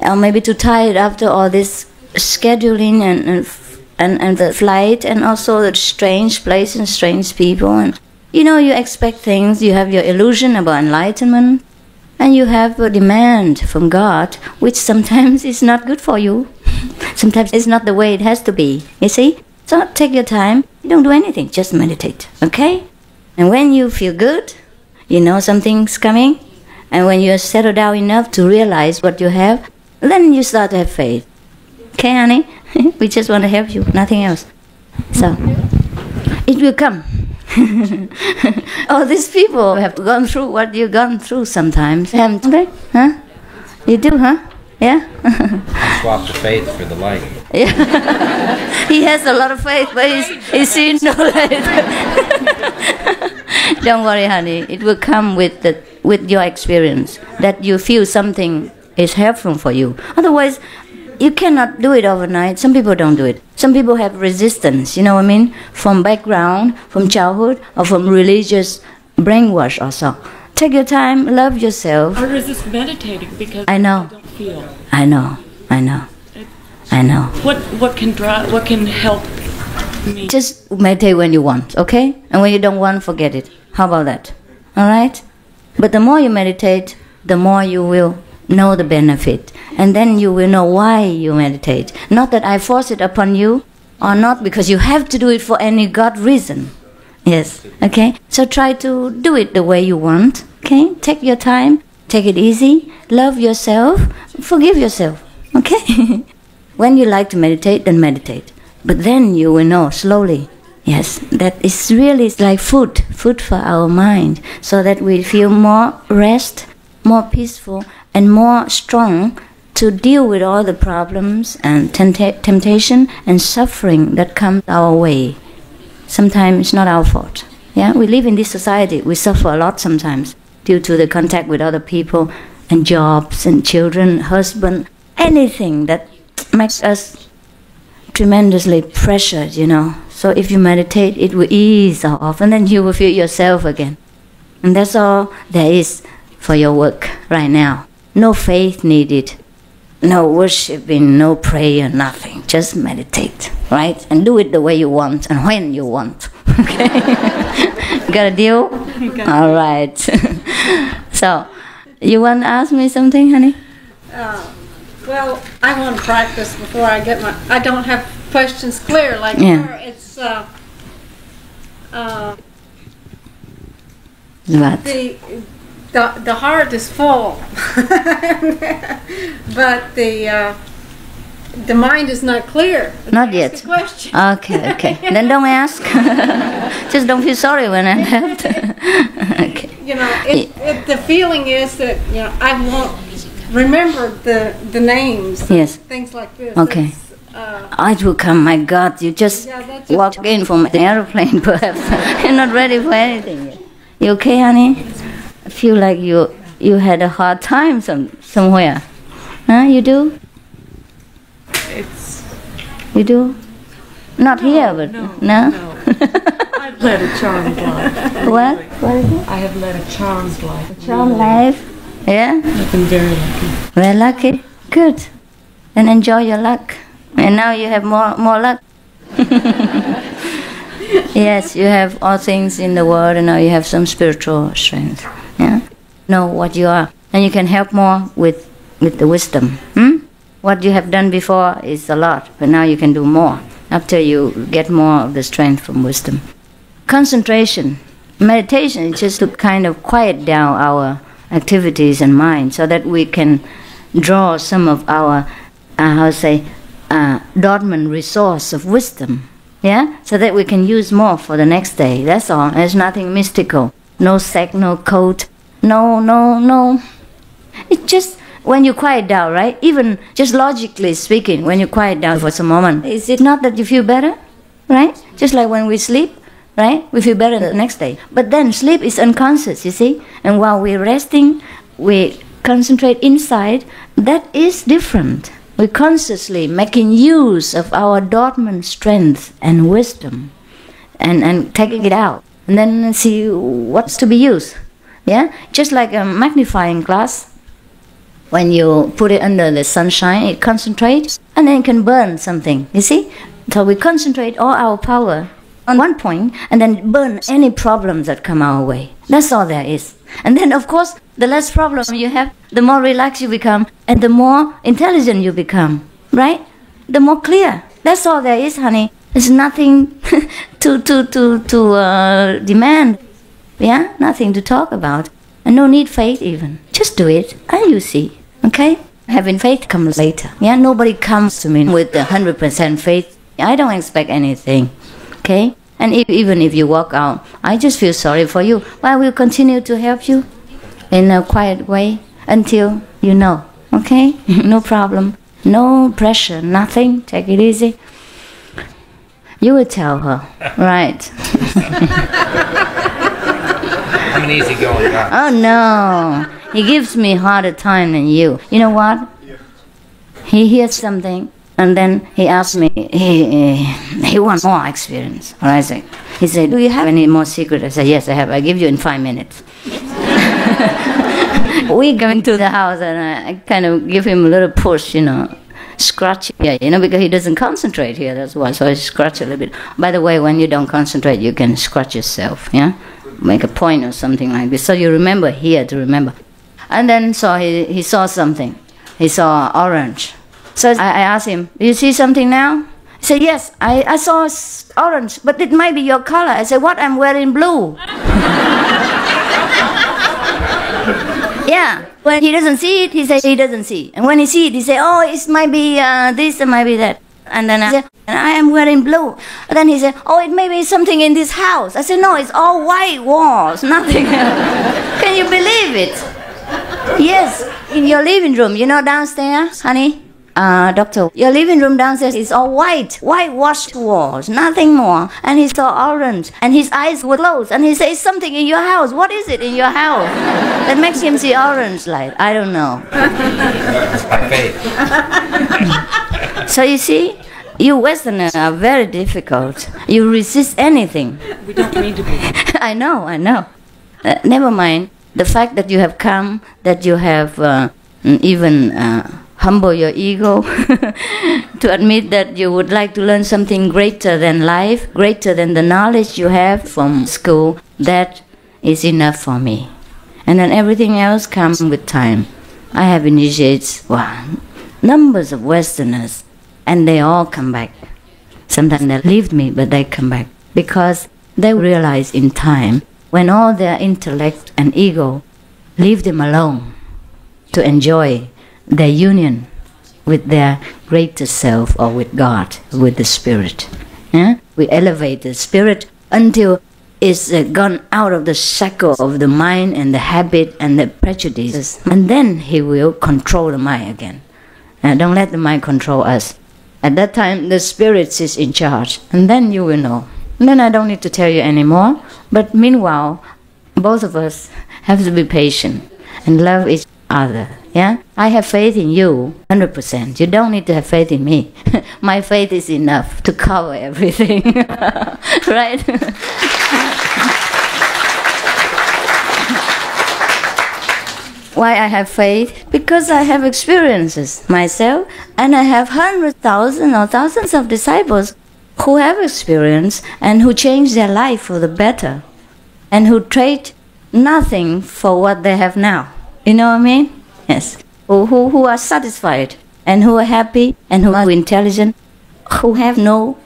or maybe too tired after all this scheduling and the flight, and also the strange place and strange people. And you expect things, you have your illusion about enlightenment, and you have a demand from God, which sometimes is not good for you. Sometimes it's not the way it has to be, you see? So take your time, you don't do anything, just meditate, okay? And when you feel good, you know something's coming, and when you're settled down enough to realize what you have, then you start to have faith. Okay, honey? We just want to help you, nothing else. So, it will come. All these people have gone through what you've gone through sometimes. Okay? Huh? You do, huh? Yeah? Swap the faith for the light. Yeah. He has a lot of faith, but he's seen no light. Don't worry, honey. It will come with your experience, that you feel something is helpful for you. Otherwise, you cannot do it overnight. Some people don't do it. Some people have resistance, you know what I mean? From background, from childhood, or from religious brainwash also. Take your time, love yourself. I resist meditating because I know. don't feel. I know. What can help me? Just meditate when you want, okay? And when you don't want, forget it. How about that? All right? But the more you meditate, the more you will know the benefit, and then you will know why you meditate. Not that I force it upon you, or not because you have to do it for any God reason. Yes, okay? So try to do it the way you want, okay? Take your time, take it easy, love yourself, forgive yourself, okay? When you like to meditate, then meditate. But then you will know slowly, yes, that is really like food for our mind, so that we feel more rest, more peaceful, and more strong to deal with all the problems and temptation and suffering that come our way. Sometimes it's not our fault. Yeah, we live in this society. We suffer a lot sometimes due to the contact with other people and jobs and children, husband, anything that makes us tremendously pressured, So if you meditate, it will ease off, and then you will feel yourself again. And that's all there is for your work right now. No faith needed, no worshiping, no prayer, nothing. Just meditate, right? And do it the way you want and when you want. Okay? Got a deal? All right. So, you want to ask me something, honey? Well, I want to practice before I get I don't have questions clear like her. It's what? The heart is full, but the mind is not clear. Not yet. Ask a question. Okay. Then don't ask. Just don't feel sorry when I left. Okay. If the feeling is that I won't remember the names. Yes. Things like this. Okay. It will come. My God, you just walked in from the airplane. Perhaps you're not ready for anything yet. You okay, honey? I feel like you had a hard time somewhere. Huh? You do? You do? Not here, but no? I've led a charmed life. What is it? I have led a charmed life. A charmed life? Yeah? I've been very lucky. Very lucky? Good. Then enjoy your luck. And now you have more luck. Yes, you have all things in the world, and now you have some spiritual strength. Yeah? Know what you are. And you can help more with the wisdom. What you have done before is a lot, but now you can do more after you get more of the strength from wisdom. Concentration. Meditation is just to kind of quiet down our activities and mind so that we can draw some of our, dormant resource of wisdom. Yeah? So that we can use more for the next day. That's all. There's nothing mystical. No sect, no cult. No. It's just when you quiet down, right? Even just logically speaking, when you quiet down for some moment, is it not that you feel better? Right? Just like when we sleep, right? We feel better the next day. But then sleep is unconscious, you see? And while we're resting, we concentrate inside. That is different. We're consciously making use of our dormant strength and wisdom and taking it out. And then see what's to be used. Yeah? Just like a magnifying glass. When you put it under the sunshine, it concentrates and then it can burn something, you see? So we concentrate all our power on one point and then burn any problems that come our way. That's all there is. And then, of course, the less problem you have, the more relaxed you become and the more intelligent you become, right? The more clear. That's all there is, honey. There's nothing to demand. Yeah? Nothing to talk about. And no need faith even. Just do it and you see. Okay? Having faith comes later. Yeah? Nobody comes to me with 100% faith. I don't expect anything. Okay? And even if you walk out, I just feel sorry for you. But I will continue to help you in a quiet way until you know. Okay? No problem. No pressure. Nothing. Take it easy. You will tell her. Right. I'm an easygoing guy. Oh no. He gives me harder time than you. You know what? He hears something and then he asks me, he wants more experience. Or I say, he said, do you have any more secret? I said, yes, I have. I give you in 5 minutes. We going to the house and I kind of give him a little push, scratch, because he doesn't concentrate here, that's why. So I scratch a little bit. By the way, when you don't concentrate, you can scratch yourself, yeah? Make a point or something like this. So you remember here to remember. And then so he saw something. He saw orange. So I asked him, do you see something now? He said, yes, I saw orange, but it might be your color. I said, what? I'm wearing blue. Yeah. When he doesn't see it, he says he doesn't see. And when he sees it, he says, oh, it might be this, it might be that. And then I said, I am wearing blue. And then he said, oh, it may be something in this house. I said, no, it's all white walls, nothing else. Can you believe it? Yes, in your living room, downstairs, honey? Doctor, your living room downstairs is all whitewashed walls, nothing more. And he saw orange, and his eyes were closed, and he says, something in your house. What is it in your house that makes him see orange light? I don't know. That's my faith. So you see, you Westerners are very difficult. You resist anything. We don't mean to be. I know. Never mind. The fact that you have come, that you have even humble your ego to admit that you would like to learn something greater than life, greater than the knowledge you have from school, that is enough for me. And then everything else comes with time. I have initiated numbers of Westerners, and they all come back. Sometimes they leave me, but they come back. Because they realize in time, when all their intellect and ego leave them alone to enjoy their union with their greater self or with God, with the spirit. Yeah? We elevate the spirit until it's gone out of the shackle of the mind and the habit and the prejudices. And then he will control the mind again. Don't let the mind control us. At that time, the spirit is in charge. And then you will know. And then I don't need to tell you anymore. But meanwhile, both of us have to be patient and love each other. Yeah? I have faith in you, 100%. You don't need to have faith in me. My faith is enough to cover everything. Right? Why I have faith? Because I have experiences myself, and I have hundreds, thousands or thousands of disciples who have experience and who change their life for the better, and who trade nothing for what they have now. You know what I mean? Yes. Who are satisfied and who are happy and who are intelligent, who have no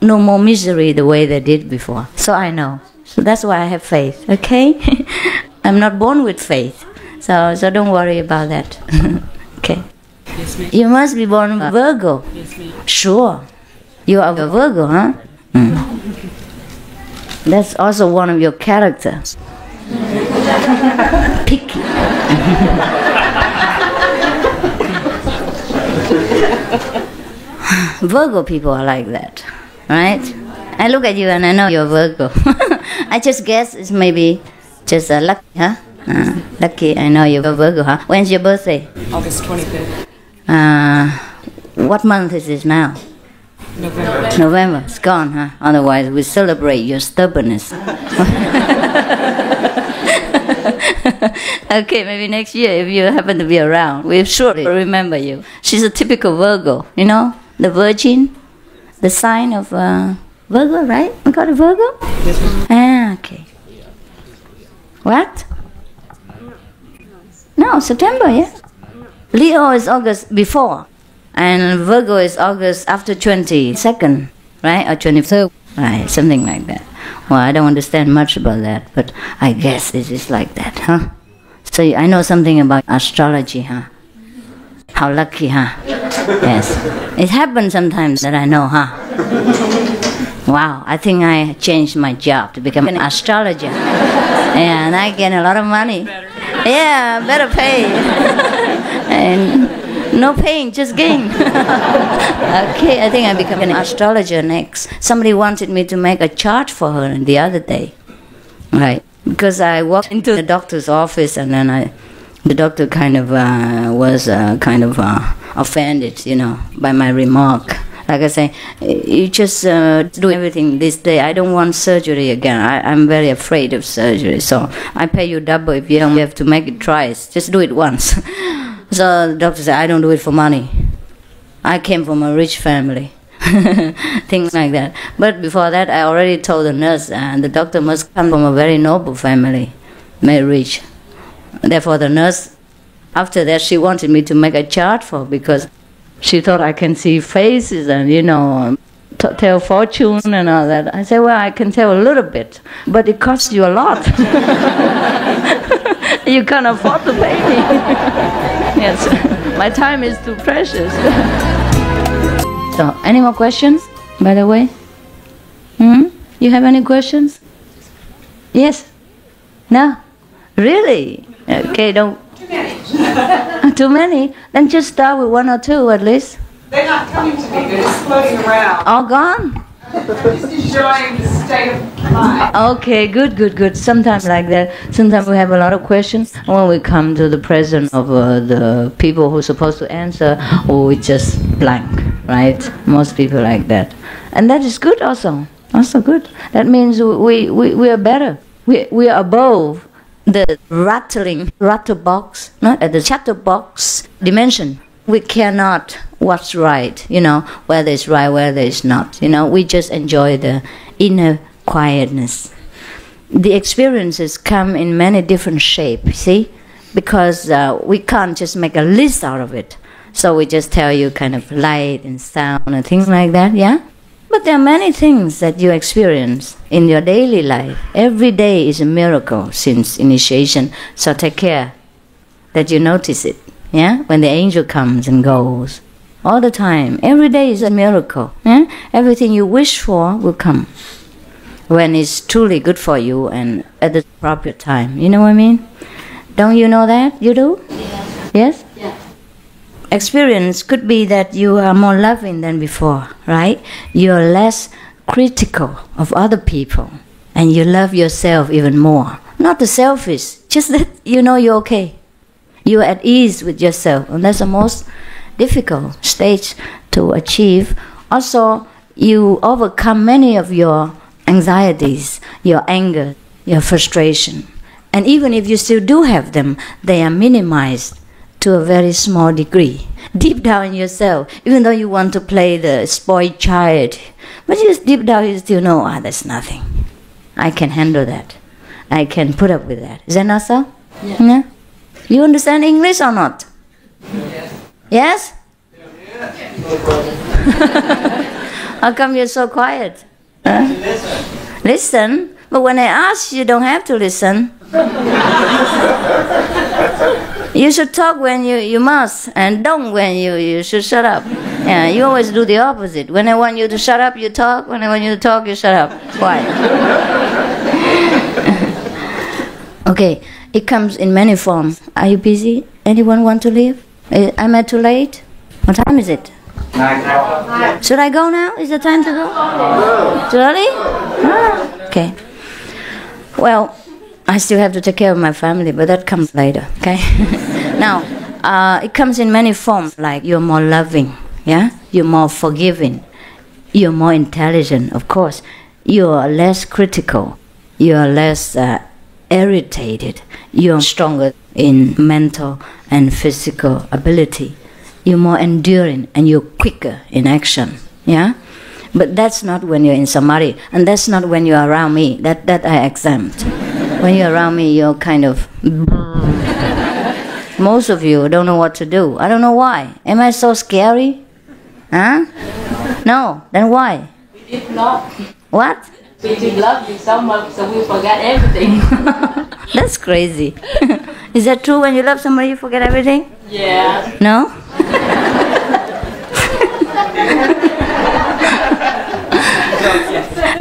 more misery the way they did before. So I know. So that's why I have faith. Okay? I'm not born with faith. So don't worry about that. Okay. Yes, ma'am. You must be born a Virgo. Yes, ma'am. Sure. You are a Virgo, huh? That's also one of your characters. Picky. Virgo people are like that, right? I look at you and I know you're Virgo. I just guess it's maybe just lucky, huh? Lucky, I know you're a Virgo, huh? When's your birthday? August 25th. What month is this now? November. November. It's gone, huh? Otherwise, we celebrate your stubbornness. Okay, maybe next year, if you happen to be around, we'll surely remember you. She's a typical Virgo, you know? The Virgin, the sign of Virgo, right? You got a Virgo? Yes, ma'am. Ah, okay. What? No, September, yeah. Leo is August before, and Virgo is August after 22nd, right? Or 23rd, right? Something like that. Well, I don't understand much about that, but I guess it is like that, huh? So I know something about astrology, huh? How lucky, huh? Yes. It happens sometimes that I know, huh? Wow, I think I changed my job to become an astrologer. And I get a lot of money. Yeah, better pay. And no pain, just gain. Okay, I think I become an astrologer next. Somebody wanted me to make a chart for her the other day. Right. Because I walked into the doctor's office and then the doctor kind of was offended, you know, by my remark. Like I say, you just do everything this day. I don't want surgery again. I'm very afraid of surgery. So I pay you double if you don't have to make it twice. Just do it once. So the doctor said, I don't do it for money. I came from a rich family. Things like that. But before that, I already told the nurse, the doctor must come from a very noble family, very rich. Therefore, the nurse, after that, she wanted me to make a chart for, because she thought I can see faces and, you know, tell fortune and all that. I said, well, I can tell a little bit, but it costs you a lot. You can't afford to pay me. Yes, my time is too precious. So, any more questions, by the way? You have any questions? Yes? No? Really? Okay, don't... Too many. Too many? Then just start with one or two at least. They're not coming to me, they're just floating around. All gone? Just enjoying the state of mind. Okay, good. Sometimes like that. Sometimes we have a lot of questions. When we come to the presence of the people who are supposed to answer, or we just blank, right? Most people like that. And that is good also. Also good. That means we are better. We are above the rattlebox, not at the chatterbox dimension. We cannot what's right, you know, whether it's right, whether it's not. You know, we just enjoy the inner quietness. The experiences come in many different shapes, see? Because we can't just make a list out of it. So we just tell you kind of light and sound and things like that, yeah? But there are many things that you experience in your daily life. Every day is a miracle since initiation. So take care that you notice it, yeah? When the angel comes and goes. All the time. Every day is a miracle. Yeah? Everything you wish for will come when it's truly good for you and at the proper time. You know what I mean? Don't you know that? You do? Yes. Yes? Yeah. Experience could be that you are more loving than before, right? You're less critical of other people and you love yourself even more. Not the selfish, just that you know you're okay. You're at ease with yourself, and that's the most difficult stage to achieve. Also, you overcome many of your anxieties, your anger, your frustration, And even if you still do have them, they are minimized to a very small degree. Deep down in yourself, even though you want to play the spoiled child, but just deep down you still know, there's nothing. I can handle that. I can put up with that. Is that not so? Yeah. Yeah? You understand English or not? Yes? How come you're so quiet? Huh? Listen. But when I ask, you don't have to listen. You should talk when you must, and don't when you should shut up. Yeah, you always do the opposite. When I want you to shut up, you talk. When I want you to talk, you shut up. Why? Okay, it comes in many forms. Are you busy? Anyone want to leave? Am I too late? What time is it? 9 o'clock. Should I go now? Is it time to go? Too early? Okay. Well, I still have to take care of my family, but that comes later, okay? Now, it comes in many forms, like you're more loving, yeah? You're more forgiving. You're more intelligent, of course. You're less critical. You're less irritated. You're stronger in mental and physical ability. You're more enduring, and you're quicker in action, yeah? But that's not when you're in samadhi, and that's not when you're around me. That I exempt. When you're around me, you're kind of... Most of you don't know what to do. I don't know why. Am I so scary? Huh? No. Then why? We did not. What? We did love you so much, so we forgot everything. That's crazy. Is that true? When you love somebody, you forget everything? Yeah. No?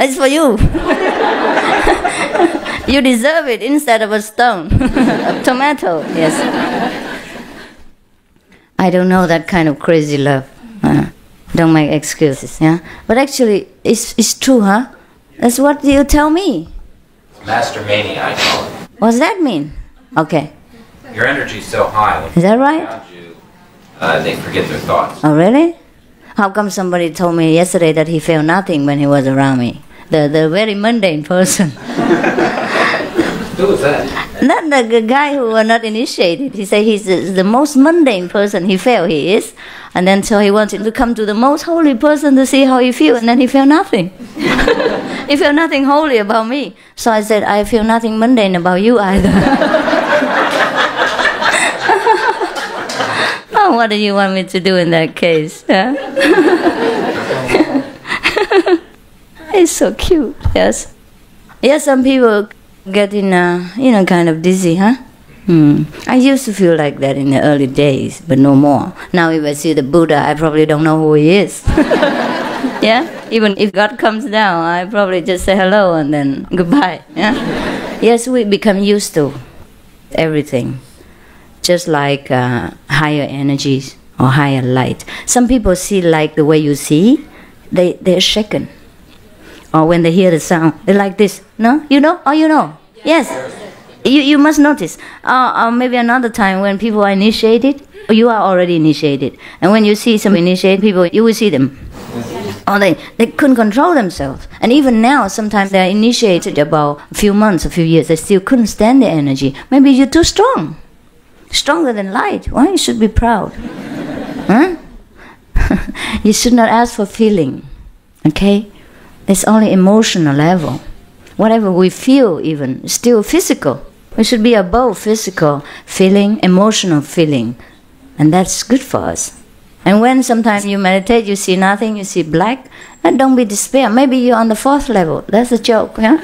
It's for you. You deserve it instead of a stone. A tomato, yes. I don't know that kind of crazy love. Don't make excuses, yeah? But actually, it's true, huh? That's what you tell me. Master mania, I call it. What does that mean? Okay. Your energy's so high. When Is that right? around you, they forget their thoughts. Oh, really? How come somebody told me yesterday that he felt nothing when he was around me? The very mundane person. Who was that? Not the guy who was not initiated. He said he's the most mundane person he felt he is. And then so he wanted to come to the most holy person to see how he feels. And then he felt nothing. He felt nothing holy about me. So I said, I feel nothing mundane about you either. Oh, what do you want me to do in that case? Huh? It's so cute, yes. Yes, some people getting, kind of dizzy, huh? I used to feel like that in the early days, but no more. Now if I see the Buddha, I probably don't know who he is. Yeah? Even if God comes down, I probably just say hello and then goodbye. Yeah? Yes, we become used to everything. Just like higher energies or higher light. Some people see light the way you see, they're shaken. Or when they hear the sound, they're like this. No? You know? Oh, you know? Yes. You must notice. Or maybe another time when people are initiated, or you are already initiated. And when you see some initiated people, you will see them. Or they couldn't control themselves. And even now, sometimes they are initiated about a few months, a few years, they still couldn't stand the energy. Maybe you're too strong. Stronger than light. Why? You should be proud. Huh? You should not ask for feeling. Okay? It's only emotional level. Whatever we feel even, is still physical. We should be above physical feeling, emotional feeling. And that's good for us. And when sometimes you meditate, you see nothing, you see black, and don't be despair. Maybe you're on the 4th level. That's a joke, yeah?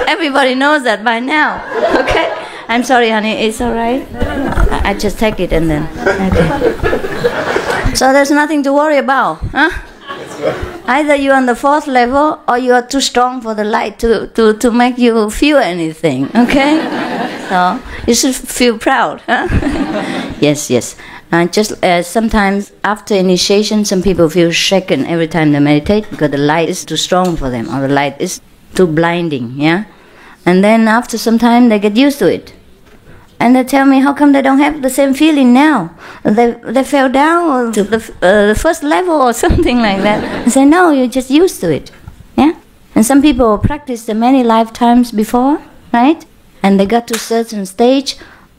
Everybody knows that by now. Okay? I'm sorry, honey. It's all right? I just take it and then... Okay. So there's nothing to worry about, huh? Either you're on the 4th level or you are too strong for the light to make you feel anything, okay? So you should feel proud, huh? Yes. Just sometimes after initiation, some people feel shaken every time they meditate because the light is too strong for them or the light is too blinding, yeah? And then after some time, they get used to it. And they tell me, how come they don't have the same feeling now? They fell down to the 1st level or something like that. I say, no, you're just used to it. Yeah? And some people practiced many lifetimes before, right? And they got to a certain stage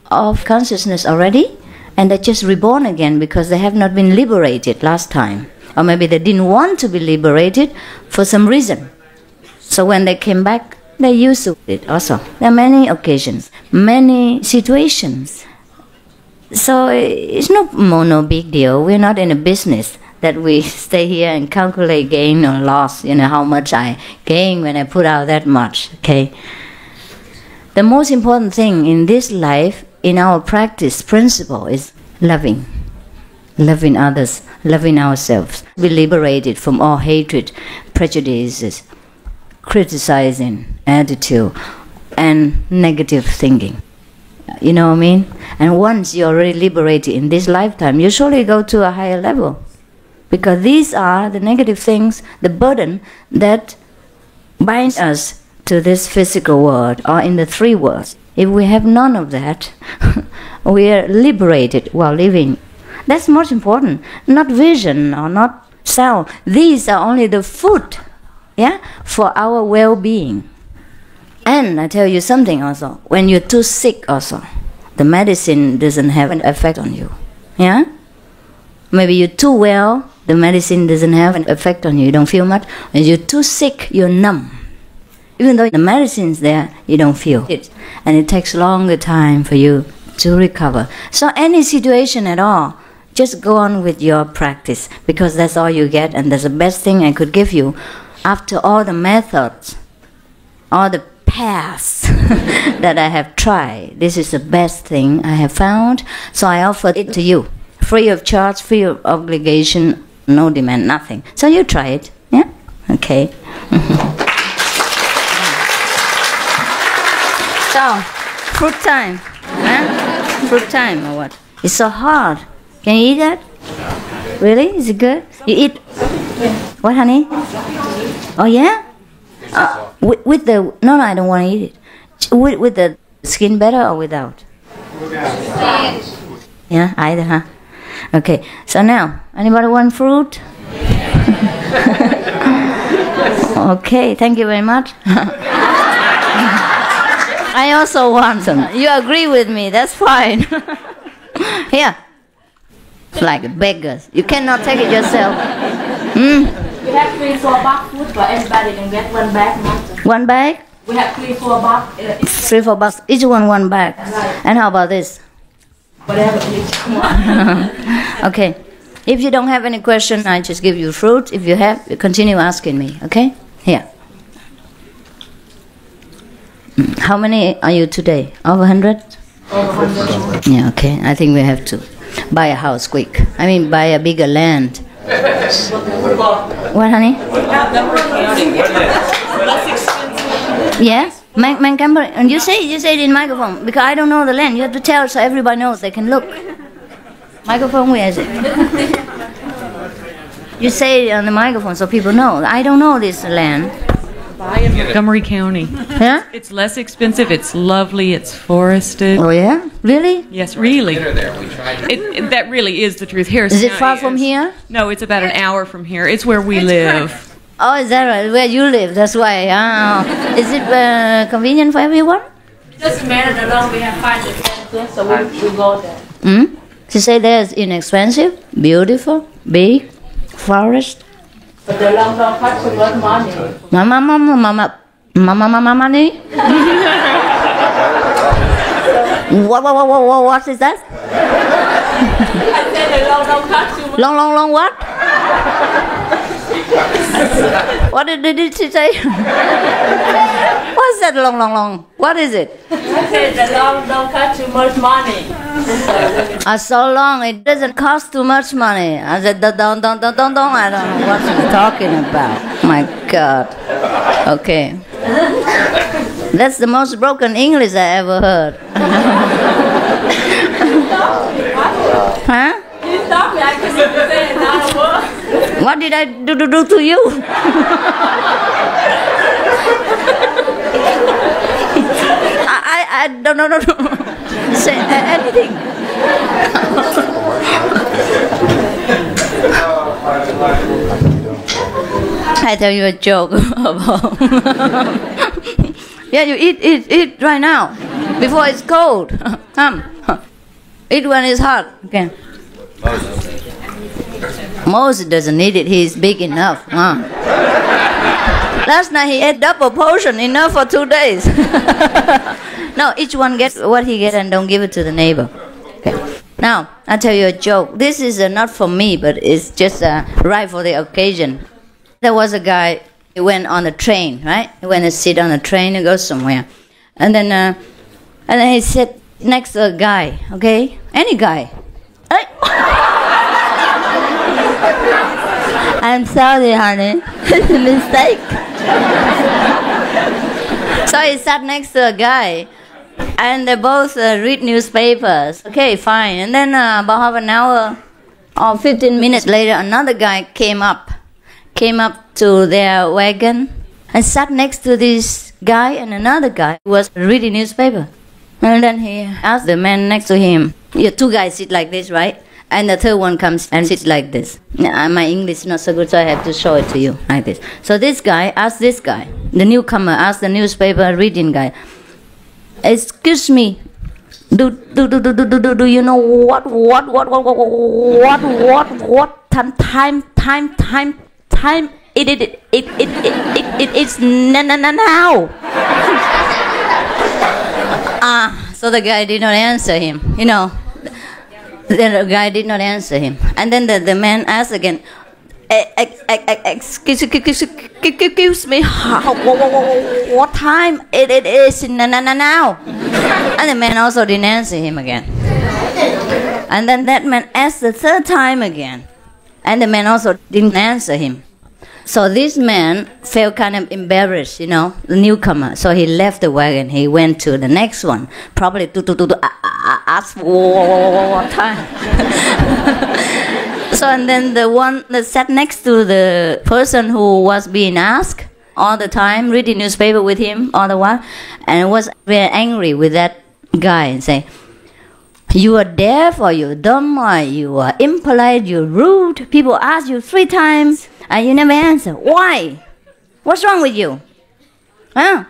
of consciousness already, and they're just reborn again because they have not been liberated last time. Or maybe they didn't want to be liberated for some reason. So when they came back, they used to it also. There are many occasions, many situations. So it's no big deal. We're not in a business that we stay here and calculate gain or loss, how much I gain when I put out that much, okay? The most important thing in this life, in our practice principle, is loving. Loving others, loving ourselves. Be liberated from all hatred, prejudices, criticizing attitude, and negative thinking. You know what I mean? And once you're already liberated in this lifetime, you surely go to a higher level. Because these are the negative things, the burden that binds us to this physical world or in the three worlds. If we have none of that, we are liberated while living. That's most important. Not vision or not sound. These are only the food, for our well-being. And I tell you something also. When you're too sick also, the medicine doesn't have an effect on you. Yeah? Maybe you're too well, the medicine doesn't have an effect on you. You don't feel much. When you're too sick, you're numb. Even though the medicine's there, you don't feel it. And it takes longer time for you to recover. So any situation at all, just go on with your practice, because that's all you get, and that's the best thing I could give you. After all the methods, all the paths that I have tried, this is the best thing I have found, so I offer it to you. Free of charge, free of obligation, no demand, nothing. So you try it, yeah? Okay. So, fruit time. Huh? Fruit time or what? It's so hard. Can you eat that? Really? Is it good? You eat? What, honey? Oh, yeah? With the... No, I don't want to eat it. With the skin better or without? Yeah, either, huh? Okay, so now, anybody want fruit? Okay, thank you very much. I also want some. You agree with me, that's fine. Here. Like beggars. You cannot take it yourself. We have 3-4 bucks food for everybody can get one bag. Master. One bag? We have 3-4 bucks. 3-4 bucks. Each one bag. Right. And how about this? Whatever each. Okay. If you don't have any question, I just give you fruit. If you have, you continue asking me. Okay? Here. How many are you today? Over 100? Over 100. Yeah, okay. I think we have to buy a house quick. I mean, buy a bigger land. What, honey? Yes? And you say it in microphone, because I don't know the land. You have to tell so everybody knows, they can look. Microphone, where is it? You say it on the microphone so people know. I don't know this land. Buy in Montgomery County. Yeah? It's less expensive, it's lovely, it's forested. Oh, yeah? Really? Yes, really. That really is the truth. Harrison Is it far from here? No, it's about an hour from here. It's where we live. Oh, is that right? Where you live, that's why. Is it convenient for everyone? It doesn't matter the long we have 5 to 10 so we go there. She said there's inexpensive, beautiful, big, forest. But the long don't cost too much money. Money? What is that? I said the long don't cost too much. Long what? What did she say? What's that long? What is it? I said the long don't cost too much money. So long, it doesn't cost too much money. I said, don't. I don't know what she's talking about. My God. Okay. That's the most broken English I ever heard. Huh? You stopped me, I couldn't even say another word. What did I do to you? I don't say anything. I tell you a joke about yeah, you eat right now before it's cold. Come, eat when it's hot. Okay. Moses doesn't need it. He's big enough. Last night he ate double portion, enough for 2 days. No, each one gets what he gets and don't give it to the neighbor. Okay. Now, I'll tell you a joke. This is not for me, but it's just right for the occasion. There was a guy, he went on a train, right? He went to sit on a train and go somewhere. And then he sat next to a guy, okay? Any guy. Right? I'm sorry, honey. It's a mistake. So he sat next to a guy, and they both read newspapers. Okay, fine. And then about half an hour or 15 minutes later, another guy came up to their wagon and sat next to this guy, and another guy who was reading newspaper. And then he asked the man next to him, yeah, two guys sit like this, right? And the third one comes and sits like this. My English is not so good, so I have to show it to you like this. So this guy asked this guy, the newcomer asked the newspaper reading guy, excuse me, do you know what time it's now? So the guy did not answer him, you know. The guy did not answer him. And then the man asked again, excuse me, what time it is now? And the man also didn't answer him again. And then that man asked the third time again. And the man also didn't answer him. So this man felt kind of embarrassed, you know, the newcomer. So he left the wagon. He went to the next one, probably to ask what time. So and then the one that sat next to the person who was being asked all the time, reading newspaper with him all the while, and was very angry with that guy and say, you are deaf, or you're dumb, or you are impolite, you're rude. People ask you 3 times and you never answer. Why? What's wrong with you? Huh?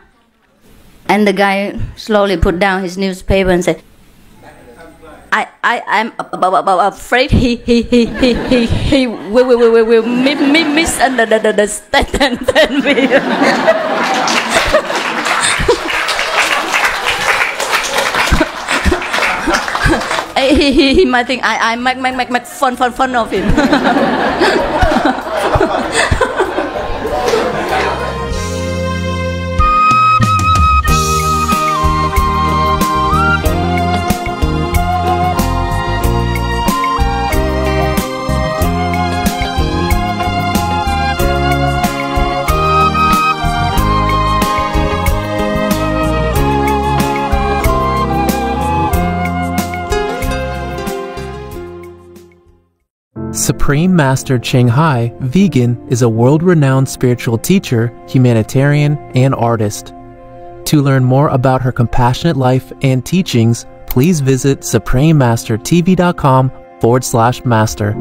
And the guy slowly put down his newspaper and said, I'm afraid he will misunderstand me. He might think I make fun of him. Supreme Master Ching Hai, vegan, is a world-renowned spiritual teacher, humanitarian, and artist. To learn more about her compassionate life and teachings, please visit suprememastertv.com/master.